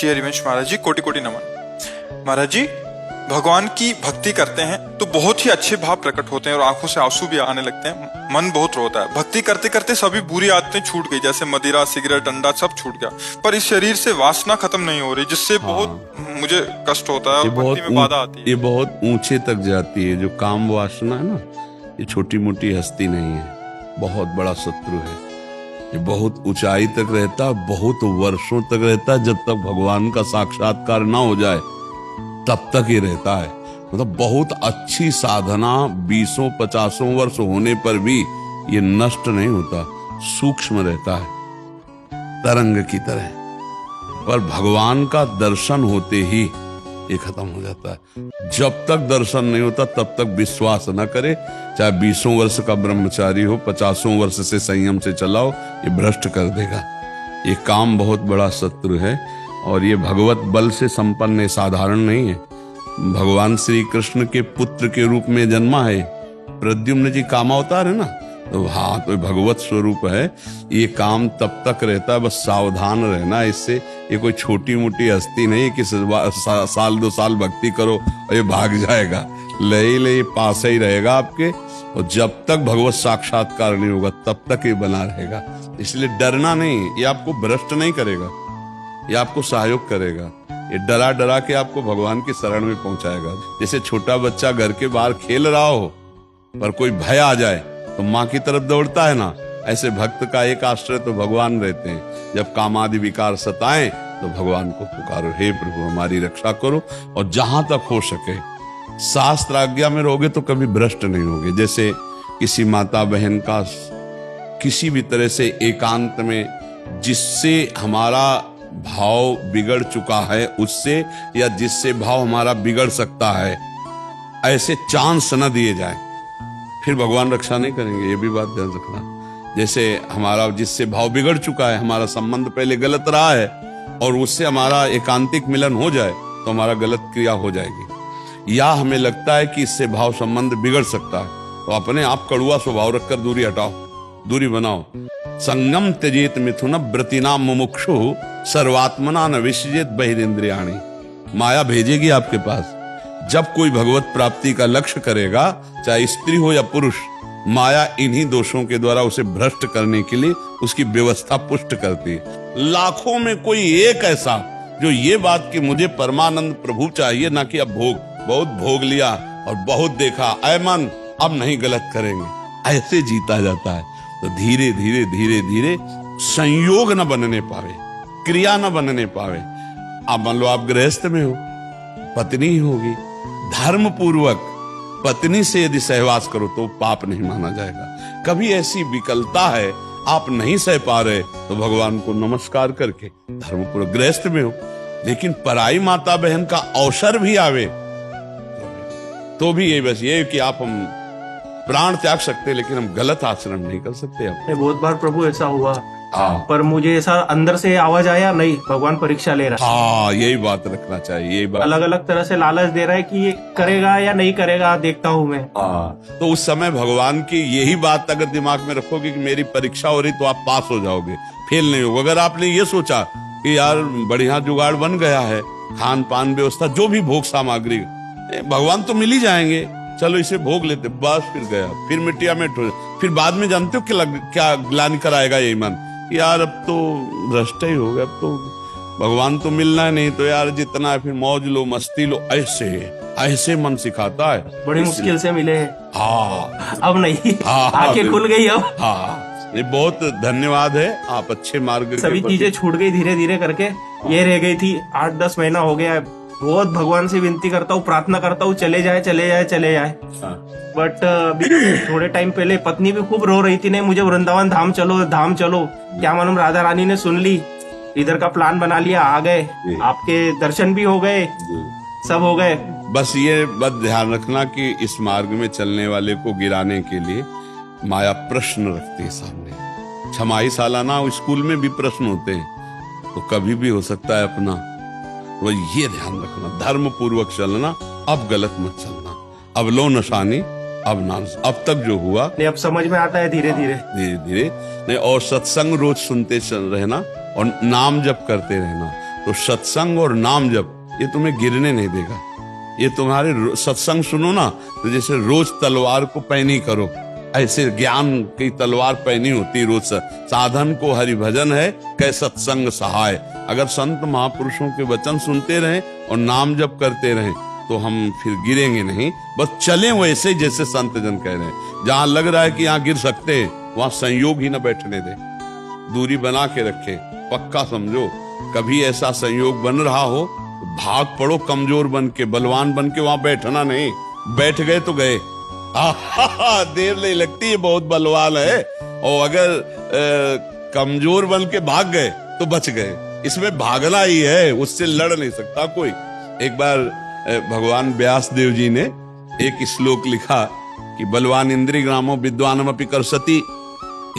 श्री हरिवंश महाराज जी, कोटि कोटि नमन। महाराज जी, भगवान की भक्ति करते हैं तो बहुत ही अच्छे भाव प्रकट होते हैं और आंखों से आंसू भी आने लगते हैं, मन बहुत रोता है। भक्ति करते करते सभी बुरी आदतें छूट गई, जैसे मदिरा, सिगरेट, अंडा सब छूट गया, पर इस शरीर से वासना खत्म नहीं हो रही, जिससे बहुत मुझे कष्ट होता है और भक्ति में बाधा आती है। ये बहुत ऊंचे तक जाती है। जो काम वासना है ना, ये छोटी मोटी हस्ती नहीं है, बहुत बड़ा शत्रु है। ये बहुत ऊंचाई तक रहता है, बहुत वर्षों तक रहता है। जब तक भगवान का साक्षात्कार ना हो जाए तब तक ये रहता है। मतलब बहुत अच्छी साधना 20-50 वर्ष होने पर भी ये नष्ट नहीं होता, सूक्ष्म रहता है, तरंग की तरह। पर भगवान का दर्शन होते ही ये खत्म हो जाता है। जब तक दर्शन नहीं होता तब तक विश्वास न करे, चाहे 20 वर्ष का ब्रह्मचारी हो, 50 वर्ष से संयम से चलाओ, ये भ्रष्ट कर देगा। ये काम बहुत बड़ा शत्रु है और ये भगवत बल से संपन्न है, साधारण नहीं है। भगवान श्री कृष्ण के पुत्र के रूप में जन्मा है। प्रद्युम्न जी कामावतार है ना, तो हाँ, तो भगवत स्वरूप है। ये काम तब तक रहता है, बस सावधान रहना इससे। ये कोई छोटी मोटी हस्ती नहीं कि साल 2 साल भक्ति करो और ये भाग जाएगा। ले पास ही रहेगा आपके, और जब तक भगवत साक्षात्कार नहीं होगा तब तक ये बना रहेगा। इसलिए डरना नहीं, ये आपको भ्रष्ट नहीं करेगा, ये आपको सहयोग करेगा। ये डरा डरा के आपको भगवान की शरण में पहुंचाएगा। जैसे छोटा बच्चा घर के बाहर खेल रहा हो पर कोई भय आ जाए तो माँ की तरफ दौड़ता है ना, ऐसे भक्त का एक आश्रय तो भगवान रहते हैं। जब कामादि विकार सताएं तो भगवान को पुकारो, हे प्रभु हमारी रक्षा करो। और जहां तक हो सके शास्त्र आज्ञा में रहोगे तो कभी भ्रष्ट नहीं होगे। जैसे किसी माता बहन का किसी भी तरह से एकांत में जिससे हमारा भाव बिगड़ चुका है उससे, या जिससे भाव हमारा बिगड़ सकता है, ऐसे चांस न दिए जाए, फिर भगवान रक्षा नहीं करेंगे। ये भी बात ध्यान रखना। जैसे हमारा जिससे भाव बिगड़ चुका है, हमारा संबंध पहले गलत रहा है और उससे हमारा एकांतिक मिलन हो जाए तो हमारा गलत क्रिया हो जाएगी। या हमें लगता है कि इससे भाव संबंध बिगड़ सकता है तो अपने आप कड़ुआ स्वभाव रखकर दूरी हटाओ, दूरी बनाओ। संगम त्यजेत मिथुन व्रतिनाम मुमुक्षु सर्वात्मना न विसृजेत बहिरेंद्रियाणि। माया भेजेगी आपके पास। जब कोई भगवत प्राप्ति का लक्ष्य करेगा, चाहे स्त्री हो या पुरुष, माया इन्हीं दोषों के द्वारा उसे भ्रष्ट करने के लिए उसकी व्यवस्था पुष्ट करती है। लाखों में कोई एक ऐसा जो ये बात कि मुझे परमानंद प्रभु चाहिए, ना कि अब भोग, बहुत भोग लिया और बहुत देखा, ऐ मन अब नहीं गलत करेंगे, ऐसे जीता जाता है। तो धीरे धीरे धीरे धीरे संयोग न बनने पावे, क्रिया न बनने पावे। अब मान लो आप गृहस्थ में हो, पत्नी ही होगी, धर्म पूर्वक पत्नी से यदि सहवास करो तो पाप नहीं माना जाएगा। कभी ऐसी विकलता है, आप नहीं सह पा रहे तो भगवान को नमस्कार करके धर्म पूर्वक, गृहस्थ में हो लेकिन पराई माता बहन का अवसर भी आवे तो भी ये बस ये कि आप हम प्राण त्याग सकते लेकिन हम गलत आचरण नहीं कर सकते। बहुत बार प्रभु ऐसा हुआ, पर मुझे ऐसा अंदर से आवाज आया, नहीं भगवान परीक्षा ले रहा है। हाँ, यही बात रखना चाहिए। यही बात अलग अलग तरह से लालच दे रहा है कि ये करेगा या नहीं करेगा, देखता हूँ मैं। तो उस समय भगवान की यही बात अगर दिमाग में रखोगे कि मेरी परीक्षा हो रही तो आप पास हो जाओगे, फेल नहीं होगे। अगर आपने ये सोचा कि यार बढ़िया जुगाड़ बन गया है, खान पान व्यवस्था, जो भी भोग सामग्री, भगवान तो मिल ही जाएंगे, चलो इसे भोग लेते, बस फिर गया, फिर मिट्टिया मिट हो। फिर बाद में जानते हो क्या ग्लानि कराएगा यही मन, यार अब तो भ्रष्ट ही हो गया, अब तो भगवान तो मिलना है नहीं, तो यार जितना है फिर मौज लो, मस्ती लो, ऐसे मन सिखाता है। बड़ी मुश्किल से मिले हैं। हाँ, अब नहीं, आंखें खुल गई अब। हाँ, ये बहुत धन्यवाद है, आप अच्छे मार्ग, सभी चीजें छूट गई धीरे धीरे करके। ये रह गई थी, 8-10 महीना हो गया है। बहुत भगवान से विनती करता हूँ, प्रार्थना करता हूँ, चले जाए चले जाए चले जाए। बट थोड़े टाइम पहले पत्नी भी खूब रो रही थी, नहीं मुझे वृंदावन धाम चलो, धाम चलो। क्या मालूम राधा रानी ने सुन ली, इधर का प्लान बना लिया, आ गए, आपके दर्शन भी हो गए, सब हो गए। बस ये बात ध्यान रखना कि इस मार्ग में चलने वाले को गिराने के लिए माया प्रश्न रखती है सामने। छमाही सालाना स्कूल में भी प्रश्न होते हैं, तो कभी भी हो सकता है अपना। तो ये ध्यान रखना, धर्म पूर्वक चलना, अब गलत मत चलना। अब लो नशानी, अब ना, अब तक जो हुआ नहीं, अब समझ में आता है धीरे धीरे धीरे धीरे। नहीं, और सत्संग रोज सुनते रहना और नाम जप करते रहना। तो सत्संग और नाम जप ये तुम्हें गिरने नहीं देगा। ये तुम्हारे सत्संग सुनो ना, तो जैसे रोज तलवार को पैनी करो, ऐसे ज्ञान की तलवार पैनी होती रोज। साधन को हरि भजन है, कै सत्संग सहाय। अगर संत महापुरुषों के वचन सुनते रहें और नाम जप करते रहें तो हम फिर गिरेंगे नहीं, बस चलें वैसे जैसे संत जन कह रहे हैं। जहां लग रहा है कि यहाँ गिर सकते हैं, वहां संयोग ही न बैठने दे, दूरी बना के रखे। पक्का समझो, कभी ऐसा संयोग बन रहा हो तो भाग पड़ो कमजोर बन के, बलवान बन के, वहां बैठना नहीं। बैठ गए तो गए, देर नहीं लगती, है बहुत बलवान है। और अगर कमजोर बन के भाग गए तो बच गए। इसमें भागना ही है, उससे लड़ नहीं सकता कोई। एक बार भगवान व्यास देव जी ने एक श्लोक लिखा कि बलवान इंद्रिय ग्रामो विद्वानमपि कर्षति।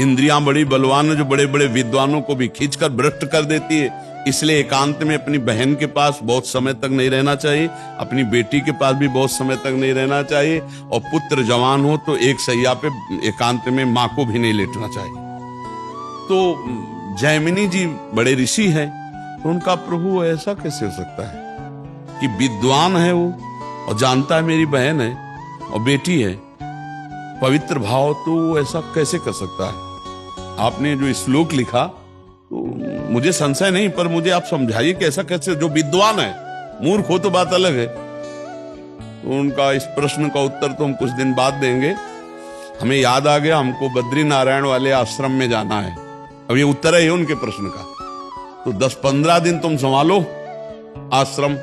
इंद्रियां बड़ी बलवान है जो बड़े बड़े विद्वानों को भी खींचकर भ्रष्ट कर देती है। इसलिए एकांत में अपनी बहन के पास बहुत समय तक नहीं रहना चाहिए, अपनी बेटी के पास भी बहुत समय तक नहीं रहना चाहिए, और पुत्र जवान हो तो एक सैया पे एकांत में मां को भी नहीं लेटना चाहिए। तो जैमिनी जी बड़े ऋषि हैं, तो उनका प्रभु ऐसा कैसे हो सकता है कि विद्वान है वो और जानता है मेरी बहन है और बेटी है, पवित्र भाव, तो वो ऐसा कैसे कर सकता है। आपने जो श्लोक लिखा तो मुझे संशय नहीं, पर मुझे आप समझाइए कि ऐसा कैसे, जो विद्वान है, मूर्ख हो तो बात अलग है। तो उनका इस प्रश्न का उत्तर तो हम कुछ दिन बाद देंगे। हमें याद आ गया, हमको बद्री नारायण वाले आश्रम में जाना है। अब ये उत्तर है उनके प्रश्न का। तो 10-15 दिन तुम संभालो आश्रम,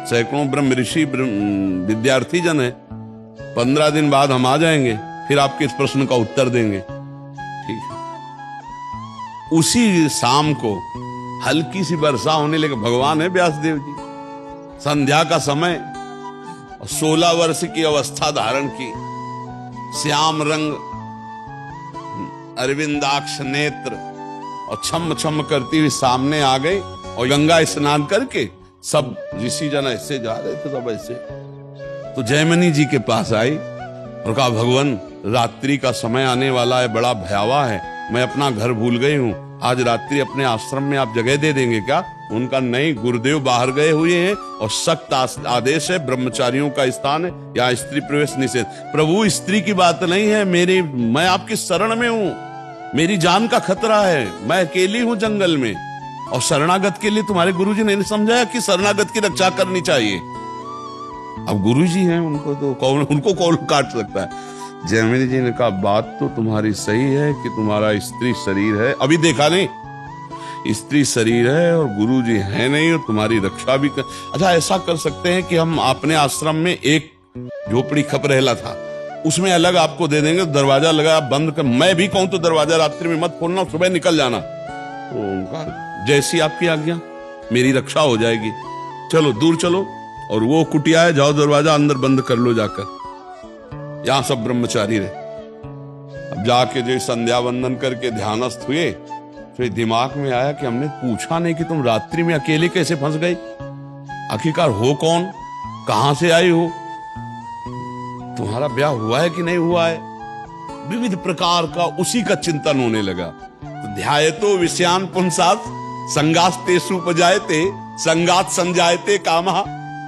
सैकड़ों ब्रह्म ऋषि विद्यार्थी जन है। 15 दिन बाद हम आ जाएंगे, फिर आपके इस प्रश्न का उत्तर देंगे, ठीक है। उसी शाम को हल्की सी वर्षा होने लगी। भगवान है व्यासदेव जी, संध्या का समय, 16 वर्ष की अवस्था धारण की, श्याम रंग, अरविंदाक्ष नेत्र, और छम छम करती हुई सामने आ गई। और गंगा स्नान करके सब ऋषि जन ऐसे जा रहे थे, सब ऐसे। तो जयमिनी जी के पास आई और कहा, भगवान रात्रि का समय आने वाला है, बड़ा भयावह है, मैं अपना घर भूल गई हूँ, आज रात्रि अपने आश्रम में आप जगह दे देंगे क्या। उनका नहीं, गुरुदेव बाहर गए हुए हैं और सख्त आदेश है, ब्रह्मचारियों का स्थान है, यहाँ स्त्री प्रवेश निषेध। प्रभु स्त्री की बात नहीं है, मैं आपकी शरण में हूँ, मेरी जान का खतरा है, मैं अकेली हूँ जंगल में। और शरणागत के लिए तुम्हारे गुरुजी ने समझाया कि शरणागत की रक्षा करनी चाहिए। अब गुरुजी हैं, उनको कौन काट सकता है। जैमिनी जी ने कहा, बात तो तुम्हारी सही है कि तुम्हारा स्त्री शरीर है, अभी देखा नहीं, स्त्री शरीर है और गुरु जी है नहीं, और तुम्हारी रक्षा भी कर। अच्छा, ऐसा कर सकते हैं कि हम अपने आश्रम में एक झोपड़ी खप रहला था, उसमें अलग आपको दे देंगे, दरवाजा लगा, आप बंद कर, मैं भी कहूं तो दरवाजा रात्रि में मत खोलना, सुबह निकल जाना। तो उनका जैसी आपकी आज्ञा, मेरी रक्षा हो जाएगी, चलो दूर चलो। और वो कुटिया है, जाओ दरवाजा अंदर बंद कर लो जाकर, यहां सब ब्रह्मचारी रहे। अब जाके जो संध्या वंदन करके ध्यानस्थ हुए, फिर दिमाग में आया कि हमने पूछा नहीं कि तुम रात्रि में अकेले कैसे फंस गई, आखिरकार हो कौन, कहां से आई हो, तुम्हारा ब्याह हुआ है कि नहीं हुआ है। विविध प्रकार का उसी का चिंतन होने लगा। तो ध्यायतो विषयान पुंसात् संगास्तेषु उपजायते, संगात संजायते कामः,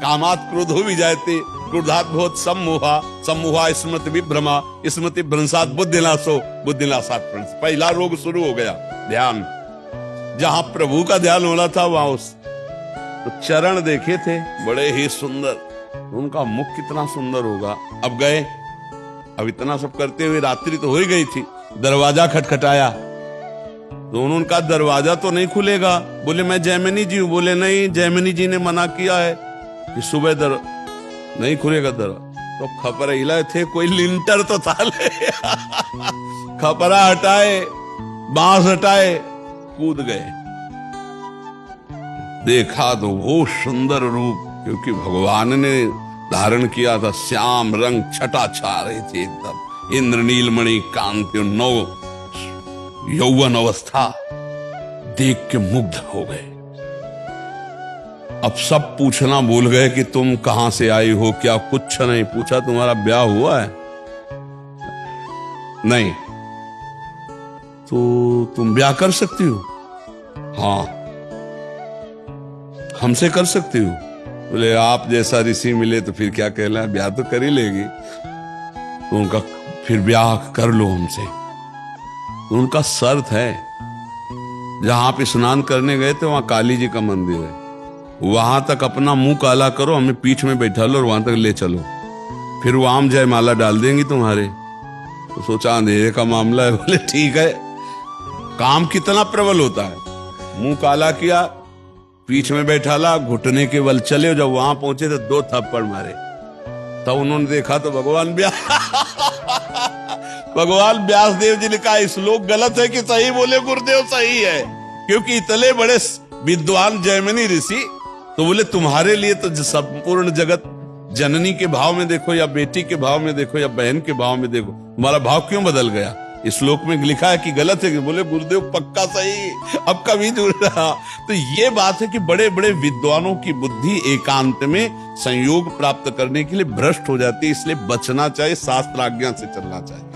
कामात् क्रोधो विजायते, क्रोधात् भवति सम्मोहा, सम्मोहा स्मृति विभ्रमा, स्मृति भ्रंशात् बुद्धिनाशो, बुद्धिनाशात् प्रणश। पहला रोग शुरू हो गया, ध्यान। जहां प्रभु का ध्यान होना था वहां उस तो चरण देखे थे बड़े ही सुंदर, उनका मुख कितना सुंदर होगा। अब गए, अब इतना सब करते हुए रात्रि तो हो ही गई थी, दरवाजा खटखटाया, तो उनका दरवाजा तो नहीं खुलेगा। बोले मैं जैमिनी जी हूं। बोले नहीं, जैमिनी जी ने मना किया है कि सुबह नहीं खुलेगा दर। तो खपरा हिलाए थे, कोई लिंटर तो था ले खपरा हटाए, बांस हटाए, कूद गए। देखा तो वो सुंदर रूप, क्योंकि भगवान ने धारण किया था, श्याम रंग छटा छा रही थी एकदम, इंद्रनीलमणि कांति, नौ यौवन अवस्था, देख के मुग्ध हो गए। अब सब पूछना भूल गए कि तुम कहां से आई हो, क्या कुछ नहीं पूछा, तुम्हारा ब्याह हुआ है नहीं, तो तुम ब्याह कर सकती हो। हाँ, हमसे कर सकती हो? बोले आप जैसा ऋषि मिले तो फिर क्या कहना, ब्याह तो कर ही लेगी। तो उनका फिर ब्याह कर लो हमसे। तो उनका शर्त है, जहां आप स्नान करने गए थे वहां काली जी का मंदिर है, वहां तक अपना मुंह काला करो, हमें पीठ में बैठा लो और वहां तक ले चलो, फिर वो आम जयमाला डाल देंगी तुम्हारे। तो सोचा अंधेरे का मामला है। बोले ठीक है। काम कितना प्रबल होता है, मुंह काला किया, पीठ में बैठा ला, घुटने के बल चले। जब वहां पहुंचे तो 2 थप्पड़ मारे। तब उन्होंने देखा तो भगवान व्यास देव जी ने कहा श्लोक गलत है कि सही? बोले गुरुदेव सही है, क्योंकि इतने बड़े विद्वान जैमिनी ऋषि, तो बोले तुम्हारे लिए तो संपूर्ण जगत जननी के भाव में देखो या बेटी के भाव में देखो या बहन के भाव में देखो, तुम्हारा भाव क्यों बदल गया? इस श्लोक में लिखा है कि गलत है कि? बोले गुरुदेव पक्का सही, अब कभी जुड़ रहा। तो ये बात है कि बड़े बड़े विद्वानों की बुद्धि एकांत में संयोग प्राप्त करने के लिए भ्रष्ट हो जाती है, इसलिए बचना चाहिए, शास्त्र आज्ञा से चलना चाहिए।